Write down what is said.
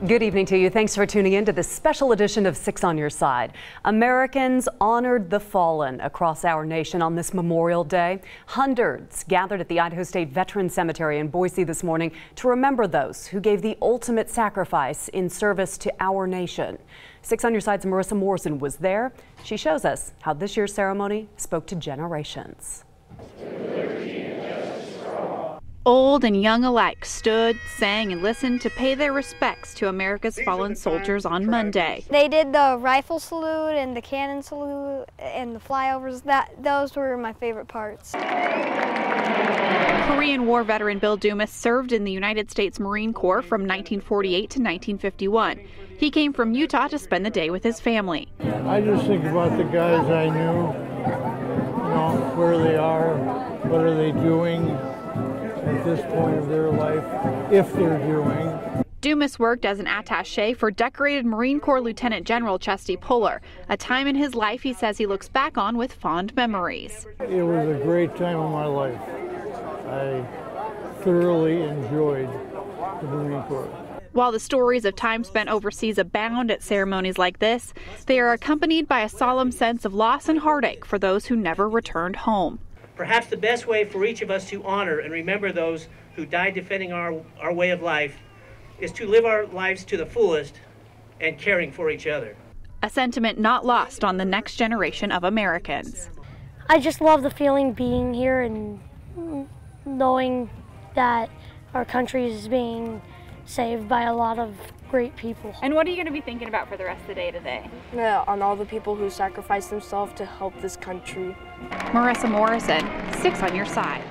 Good evening to you. Thanks for tuning in to this special edition of 6 on Your Side. Americans honored the fallen across our nation on this Memorial Day. Hundreds gathered at the Idaho State Veterans Cemetery in Boise this morning to remember those who gave the ultimate sacrifice in service to our nation. 6 on Your Side's Marissa Morrison was there. She shows us how this year's ceremony spoke to generations. Old and young alike stood, sang, and listened to pay their respects to America's fallen soldiers on Monday. They did the rifle salute and the cannon salute and the flyovers. Those were my favorite parts. Korean War veteran Bill Dumas served in the United States Marine Corps from 1948 to 1951. He came from Utah to spend the day with his family. I just think about the guys I knew, where they are, what are they doing at this point of their life, if they're doing. Dumas worked as an attaché for decorated Marine Corps Lieutenant General Chesty Puller, a time in his life he says he looks back on with fond memories. It was a great time of my life. I thoroughly enjoyed the Marine Corps. While the stories of time spent overseas abound at ceremonies like this, they are accompanied by a solemn sense of loss and heartache for those who never returned home. Perhaps the best way for each of us to honor and remember those who died defending our way of life is to live our lives to the fullest and caring for each other. A sentiment not lost on the next generation of Americans. I just love the feeling being here and knowing that our country is being saved by a lot of great people. And what are you going to be thinking about for the rest of the day today? On all the people who sacrificed themselves to help this country. Marissa Morrison, 6 on Your Side.